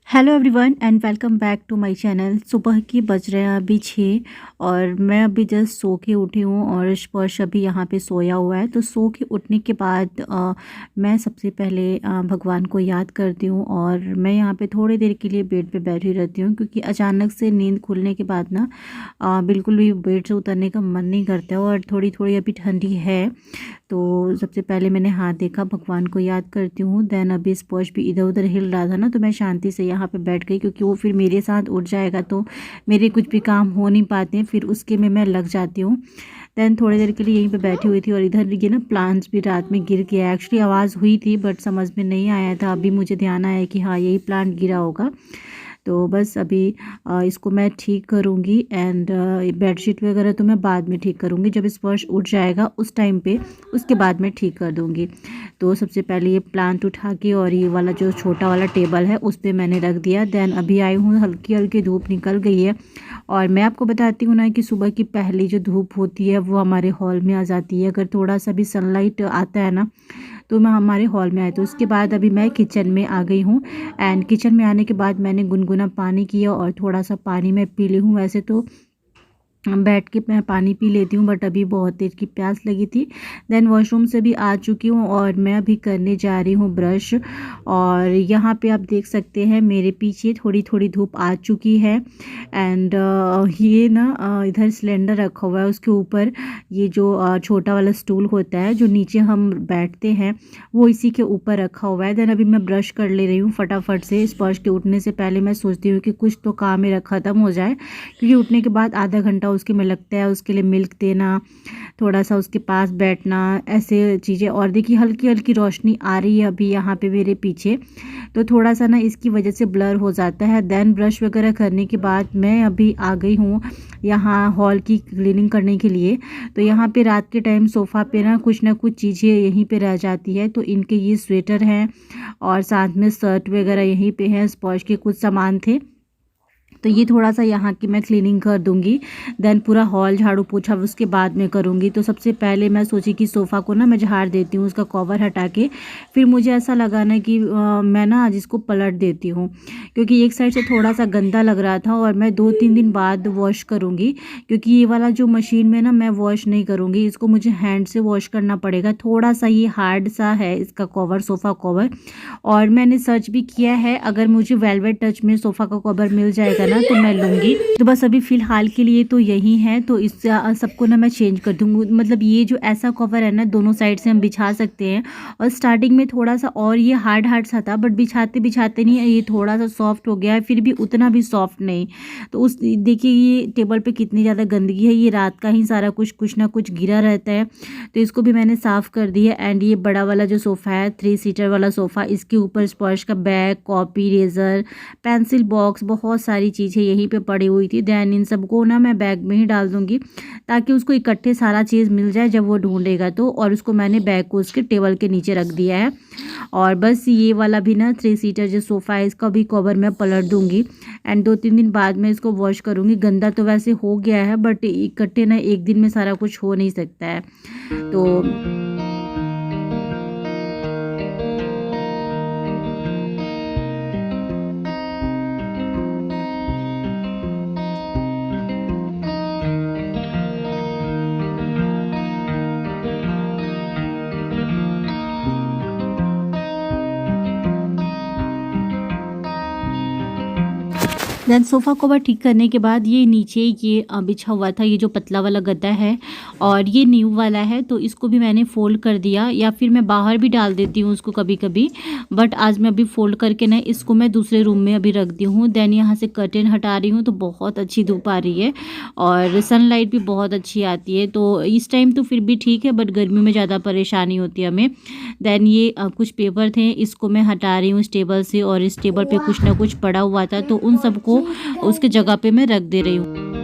Hello everyone and welcome back to my channel. सुबह की बज रहे हैं अभी 6 और मैं अभी जस्ट सो के उठी हूँ और स्पर्श अभी यहाँ पे सोया हुआ है। तो सो के उठने के बाद मैं सबसे पहले भगवान को याद करती हूँ और मैं यहाँ पे थोड़ी देर के लिए बेड पे बैठी रहती हूँ, क्योंकि अचानक से नींद खुलने के बाद ना बिल्कुल भी बेड से उतरने का मन नहीं करता और थोड़ी थोड़ी अभी ठंडी है। तो सबसे पहले मैंने हाथ देखा, भगवान को याद करती हूँ। देन अभी स्पर्श भी इधर उधर हिल रहा था ना, तो मैं शांति से यहाँ पे बैठ गई, क्योंकि वो फिर मेरे साथ उठ जाएगा तो मेरे कुछ भी काम हो नहीं पाते हैं, फिर उसके में मैं लग जाती हूँ। देन थोड़ी देर के लिए यहीं पे बैठी हुई थी और इधर ये ना प्लांट्स भी रात में गिर गया। एक्चुअली आवाज़ हुई थी बट समझ में नहीं आया था, अभी मुझे ध्यान आया कि हाँ यही प्लांट गिरा होगा। तो बस अभी इसको मैं ठीक करूँगी एंड बेडशीट वगैरह तो मैं बाद में ठीक करूँगी, जब स्पर्श उठ जाएगा उस टाइम पे उसके बाद मैं ठीक कर दूँगी। तो सबसे पहले ये प्लांट उठा के और ये वाला जो छोटा वाला टेबल है उस पर मैंने रख दिया। देन अभी आई हूँ, हल्की हल्की धूप निकल गई है और मैं आपको बताती हूँ ना कि सुबह की पहली जो धूप होती है वो हमारे हॉल में आ जाती है। अगर थोड़ा सा भी सनलाइट आता है ना तो मैं हमारे हॉल में आई। तो उसके बाद अभी मैं किचन में आ गई हूँ एंड किचन में आने के बाद मैंने गुनगुना पानी किया और थोड़ा सा पानी मैं पी ली हूँ। वैसे तो बैठ के मैं पानी पी लेती हूँ बट अभी बहुत तेज़ की प्यास लगी थी। देन वॉशरूम से भी आ चुकी हूँ और मैं अभी करने जा रही हूँ ब्रश। और यहाँ पे आप देख सकते हैं मेरे पीछे थोड़ी थोड़ी धूप आ चुकी है एंड ये ना इधर सिलेंडर रखा हुआ है, उसके ऊपर ये जो छोटा वाला स्टूल होता है जो नीचे हम बैठते हैं वो इसी के ऊपर रखा हुआ है। देन अभी मैं ब्रश कर ले रही हूँ फटाफट से। स्पर्श के उठने से पहले मैं सोचती हूँ कि कुछ तो काम मेरा ख़त्म हो जाए, क्योंकि उठने के बाद आधा घंटा उसके में लगता है। उसके लिए मिल्क देना, थोड़ा सा उसके पास बैठना, ऐसे चीज़ें। और देखिए हल्की हल्की रोशनी आ रही है अभी यहाँ पे मेरे पीछे, तो थोड़ा सा ना इसकी वजह से ब्लर हो जाता है। देन ब्रश वगैरह करने के बाद मैं अभी आ गई हूँ यहाँ हॉल की क्लीनिंग करने के लिए। तो यहाँ पे रात के टाइम सोफ़ा पे ना कुछ चीज़ें यहीं पे रह जाती है, तो इनके ये स्वेटर हैं और साथ में शर्ट वगैरह यहीं पे हैं, स्पॉश के कुछ सामान थे, तो ये थोड़ा सा यहाँ की मैं क्लीनिंग कर दूंगी। देन पूरा हॉल झाड़ू पोछा उसके बाद में करूँगी। तो सबसे पहले मैं सोची कि सोफ़ा को ना मैं झाड़ देती हूँ, उसका कवर हटा के। फिर मुझे ऐसा लगा ना कि मैं ना आज इसको पलट देती हूँ, क्योंकि एक साइड से थोड़ा सा गंदा लग रहा था और मैं 2-3 दिन बाद वॉश करूँगी, क्योंकि ये वाला जो मशीन में ना मैं वॉश नहीं करूँगी, इसको मुझे हैंड से वॉश करना पड़ेगा। थोड़ा सा ये हार्ड सा है इसका कवर, सोफ़ा कवर। और मैंने सर्च भी किया है, अगर मुझे वेलवेट टच में सोफ़ा का कवर मिल जाएगा ना तो मैं लूँगी। तो बस अभी फ़िलहाल के लिए तो यही है, तो इस सबको ना मैं चेंज कर दूँगी। मतलब ये जो ऐसा कवर है ना दोनों साइड से हम बिछा सकते हैं। और स्टार्टिंग में थोड़ा सा और ये हार्ड हार्ड सा था, बट बिछाते बिछाते नहीं ये थोड़ा सा सॉफ्ट हो गया है, फिर भी उतना भी सॉफ्ट नहीं। तो उस देखिए ये टेबल पे कितनी ज़्यादा गंदगी है, ये रात का ही सारा कुछ ना कुछ गिरा रहता है, तो इसको भी मैंने साफ़ कर दिया। एंड ये बड़ा वाला जो सोफ़ा है 3 सीटर वाला सोफ़ा, इसके ऊपर स्पर्श का bag, copy, razor, pencil box, बहुत सारी चीज़ें यहीं पे पड़ी हुई थी। देन इन सबको ना मैं बैग में ही डाल दूँगी, ताकि उसको इकट्ठे सारा चीज़ मिल जाए जब वो ढूंढेगा तो। और उसको मैंने बैग को उसके टेबल के नीचे रख दिया है। और बस ये वाला भी ना 3 सीटर जो सोफ़ा है इसका भी कवर मैं पलट दूँगी एंड 2-3 दिन बाद में इसको वॉश करूँगी। गंदा तो वैसे हो गया है बट इकट्ठे ना एक दिन में सारा कुछ हो नहीं सकता है, तो देन सोफ़ा कवर ठीक करने के बाद ये नीचे ये बिछा हुआ था, ये जो पतला वाला गद्दा है और ये न्यू वाला है, तो इसको भी मैंने फ़ोल्ड कर दिया, या फिर मैं बाहर भी डाल देती हूँ उसको कभी कभी। बट आज मैं अभी फ़ोल्ड करके ना इसको मैं दूसरे रूम में अभी रख दी हूँ। देन यहाँ से कर्टेन हटा रही हूँ, तो बहुत अच्छी धूप आ रही है और सनलाइट भी बहुत अच्छी आती है, तो इस टाइम तो फिर भी ठीक है, बट गर्मी में ज़्यादा परेशानी होती है हमें। देन ये कुछ पेपर थे, इसको मैं हटा रही हूँ इस टेबल से, और इस टेबल पे कुछ ना कुछ पड़ा हुआ था, तो उन सबको उसके जगह पे मैं रख दे रही हूँ।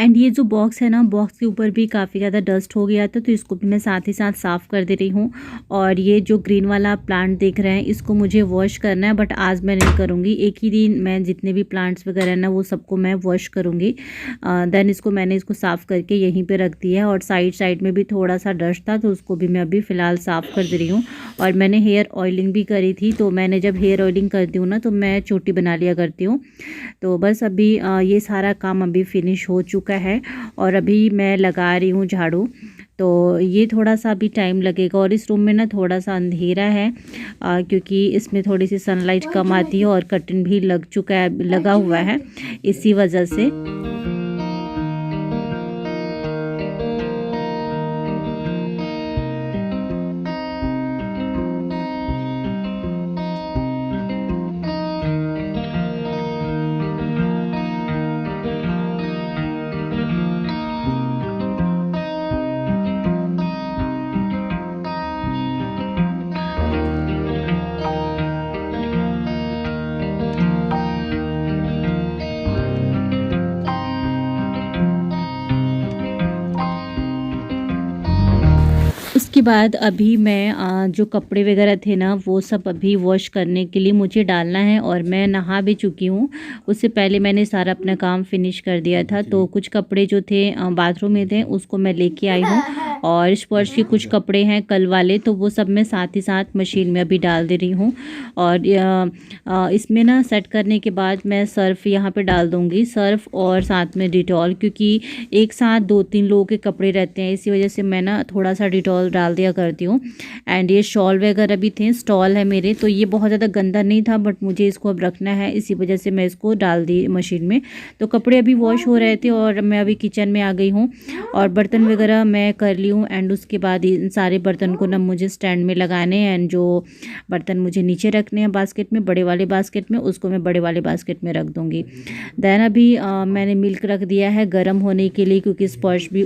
एंड ये जो बॉक्स है ना, बॉक्स के ऊपर भी काफ़ी ज़्यादा डस्ट हो गया था, तो इसको भी मैं साथ ही साथ साफ़ कर दे रही हूँ। और ये जो ग्रीन वाला प्लांट देख रहे हैं, इसको मुझे वॉश करना है, बट आज मैं नहीं करूँगी। एक ही दिन मैं जितने भी प्लांट्स वगैरह है ना, वो सबको मैं वॉश करूँगी। देन मैंने इसको साफ़ करके यहीं पे रख दिया है। और साइड में भी थोड़ा सा डस्ट था, तो उसको भी मैं अभी फ़िलहाल साफ़ कर दे रही हूँ। और मैंने हेयर ऑयलिंग भी करी थी, तो मैंने जब हेयर ऑयलिंग करती हूँ ना, तो मैं चोटी बना लिया करती हूँ। तो बस अभी ये सारा काम अभी फिनिश हो चुका है और अभी मैं लगा रही हूँ झाड़ू। तो ये थोड़ा सा अभी टाइम लगेगा। और इस रूम में ना थोड़ा सा अंधेरा है, क्योंकि इसमें थोड़ी सी सनलाइट कम आती है और कर्टन भी लगा हुआ है, इसी वजह से। उसके बाद अभी मैं जो कपड़े वगैरह थे ना, वो सब अभी वॉश करने के लिए मुझे डालना है। और मैं नहा भी चुकी हूँ, उससे पहले मैंने सारा अपना काम फिनिश कर दिया था। तो कुछ कपड़े जो थे बाथरूम में थे, उसको मैं लेके आई हूँ। और स्पर्श के कुछ कपड़े हैं कल वाले, तो वो सब मैं साथ ही साथ मशीन में अभी डाल दे रही हूँ। और इसमें ना सेट करने के बाद मैं सर्फ़ यहाँ पे डाल दूँगी, सर्फ़ और साथ में डिटॉल, क्योंकि एक साथ 2-3 लोगों के कपड़े रहते हैं, इसी वजह से मैं ना थोड़ा सा डिटॉल डाल दिया करती हूँ। एंड ये शॉल वगैरह भी थे, स्टॉल है मेरे, तो ये बहुत ज़्यादा गंदा नहीं था, बट मुझे इसको अब रखना है, इसी वजह से मैं इसको डाल दी मशीन में। तो कपड़े अभी वॉश हो रहे थे और मैं अभी किचन में आ गई हूँ और बर्तन वगैरह मैं कर ली हूँ। एंड उसके बाद इन सारे बर्तन को ना मुझे स्टैंड में लगाने हैं, एंड जो बर्तन मुझे नीचे रखने हैं बास्केट में, बड़े वाले बास्केट में, उसको मैं बड़े वाले बास्केट में रख दूँगी। देन अभी मैंने मिल्क रख दिया है गर्म होने के लिए, क्योंकि स्पर्श भी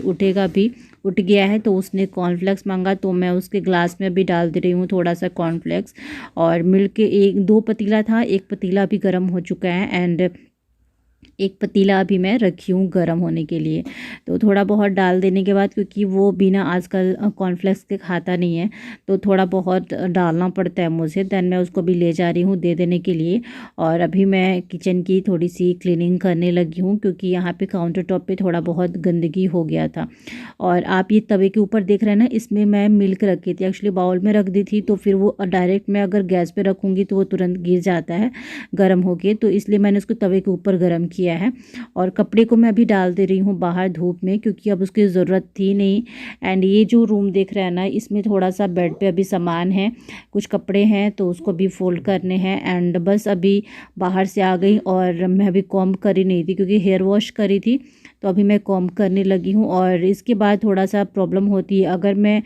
उठ गया है, तो उसने कॉर्नफ्लेक्स मांगा, तो मैं उसके ग्लास में भी डाल दे रही हूँ थोड़ा सा कॉर्नफ्लेक्स। और मिल्क के 1-2 पतीला था, एक पतीला भी गर्म हो चुका है, एंड एक पतीला अभी मैं रखी हूँ गर्म होने के लिए। तो थोड़ा बहुत डाल देने के बाद, क्योंकि वो बिना आजकल कॉर्नफ्लेक्स के खाता नहीं है, तो थोड़ा बहुत डालना पड़ता है मुझे। देन मैं उसको भी ले जा रही हूँ दे देने के लिए। और अभी मैं किचन की थोड़ी सी क्लीनिंग करने लगी हूँ, क्योंकि यहाँ पे काउंटर टॉप पे थोड़ा बहुत गंदगी हो गया था। और आप ये तवे के ऊपर देख रहे हैं ना, इसमें मैं मिल्क रखी थी, एक्चुअली बाउल में रख दी थी, तो फिर वो डायरेक्ट मैं अगर गैस पर रखूँगी तो वो तुरंत गिर जाता है गर्म होके, तो इसलिए मैंने उसको तवे के ऊपर गर्म किया है। और कपड़े को मैं अभी डाल दे रही हूँ बाहर धूप में, क्योंकि अब उसकी ज़रूरत थी नहीं। एंड ये जो रूम देख रहे हैं ना, इसमें थोड़ा सा बेड पे अभी सामान है, कुछ कपड़े हैं, तो उसको भी फोल्ड करने हैं। एंड बस अभी बाहर से आ गई और मैं अभी कॉम्ब करी नहीं थी, क्योंकि हेयर वॉश करी थी, तो अभी मैं कॉम्ब करने लगी हूँ। और इसके बाद थोड़ा सा प्रॉब्लम होती है, अगर मैं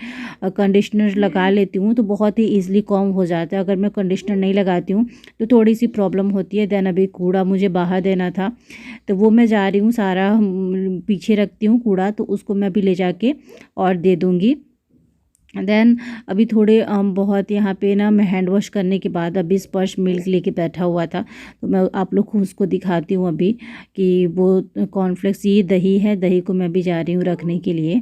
कंडीशनर लगा लेती हूँ तो बहुत ही ईजिली कॉम्ब हो जाता है, अगर मैं कंडीशनर नहीं लगाती हूँ तो थोड़ी सी प्रॉब्लम होती है। देन अभी कूड़ा मुझे बाहर देना था, तो वो मैं जा रही हूँ, सारा पीछे रखती हूँ कूड़ा, तो उसको मैं अभी ले जाके और दे दूँगी। देन अभी थोड़े बहुत यहाँ पे ना मैं हैंड वॉश करने के बाद अभी स्पर्श मिल्क लेके बैठा हुआ था, तो मैं आप लोग को उसको दिखाती हूँ अभी कि वो कॉर्नफ्लेक्स, ये दही है, दही को मैं अभी जा रही हूँ रखने के लिए,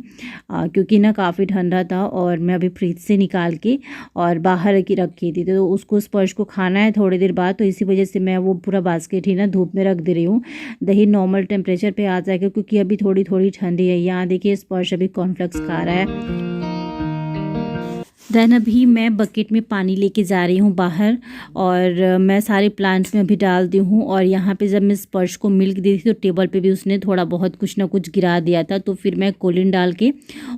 क्योंकि ना काफ़ी ठंडा था और मैं अभी फ्रिज से निकाल के और बाहर रखी थी, तो उसको स्पर्श को खाना है थोड़ी देर बाद, तो इसी वजह से मैं वो पूरा बास्केट ही ना धूप में रख दे रही हूँ। दही नॉर्मल टेम्परेचर पर आ जाएगा, क्योंकि अभी थोड़ी थोड़ी ठंडी है। यहाँ देखिए स्पर्श अभी कॉर्नफ्लेक्स खा रहा है। देन अभी मैं बकेट में पानी लेके जा रही हूँ बाहर, और मैं सारे प्लांट्स में अभी डाल दी हूँ। और यहाँ पे जब मैं स्पर्श को मिल्क दी थी, तो टेबल पे भी उसने थोड़ा बहुत कुछ ना कुछ गिरा दिया था, तो फिर मैं कोलिन डाल के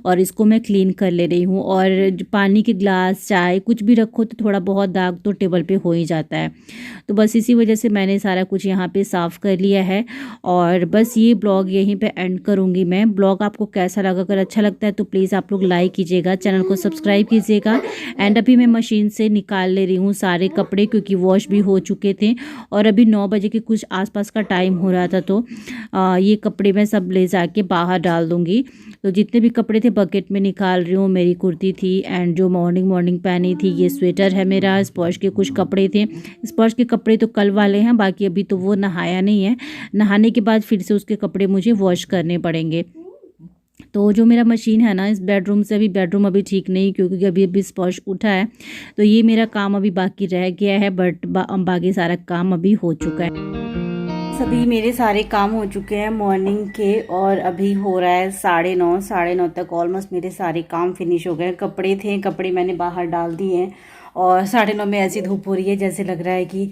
और इसको मैं क्लीन कर ले रही हूँ। और जो पानी के ग्लास, चाय, कुछ भी रखो तो थोड़ा बहुत दाग तो टेबल पे हो ही जाता है, तो बस इसी वजह से मैंने सारा कुछ यहाँ पे साफ़ कर लिया है। और बस ये ब्लॉग यहीं पे एंड करूँगी मैं। ब्लॉग आपको कैसा लगा? अगर अच्छा लगता है तो प्लीज़ आप लोग लाइक कीजिएगा, चैनल को सब्सक्राइब कीजिएगा। जाएगा। एंड अभी मैं मशीन से निकाल ले रही हूँ सारे कपड़े, क्योंकि वॉश भी हो चुके थे और अभी 9 बजे के कुछ आसपास का टाइम हो रहा था। तो ये कपड़े मैं सब ले जाके बाहर डाल दूँगी। तो जितने भी कपड़े थे बकेट में निकाल रही हूँ। मेरी कुर्ती थी एंड जो मॉर्निंग पहनी थी, ये स्वेटर है मेरा, स्पर्श के कुछ कपड़े थे। स्पर्श के कपड़े तो कल वाले हैं, बाकी अभी तो वो नहाया नहीं है। नहाने के बाद फिर से उसके कपड़े मुझे वॉश करने पड़ेंगे। तो जो मेरा मशीन है ना, इस बेडरूम से अभी बेडरूम अभी ठीक नहीं, क्योंकि अभी अभी स्पर्श उठा है। तो ये मेरा काम अभी बाकी रह गया है, बट बाकी सारा काम अभी हो चुका है। सभी मेरे सारे काम हो चुके हैं मॉर्निंग के, और अभी हो रहा है 9:30। 9:30 तक ऑलमोस्ट मेरे सारे काम फिनिश हो गए। कपड़े मैंने बाहर डाल दिए हैं, और 9:30 में ऐसी धूप हो रही है जैसे लग रहा है कि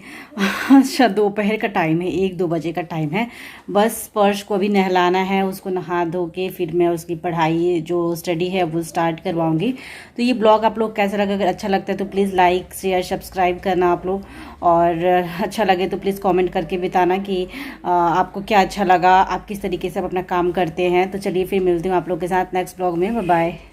दोपहर का टाइम है, 1-2 बजे का टाइम है। बस स्पर्श को अभी नहलाना है, उसको नहा धो के फिर मैं उसकी पढ़ाई जो स्टडी है वो स्टार्ट करवाऊंगी। तो ये ब्लॉग आप लोग कैसा लगा? अगर अच्छा लगता है तो प्लीज़ लाइक शेयर सब्सक्राइब करना आप लोग, और अच्छा लगे तो प्लीज़ कमेंट करके बताना कि आपको क्या अच्छा लगा, आप किस तरीके से अपना काम करते हैं। तो चलिए फिर मिलती हूँ आप लोग के साथ नेक्स्ट ब्लॉग में। Bye bye.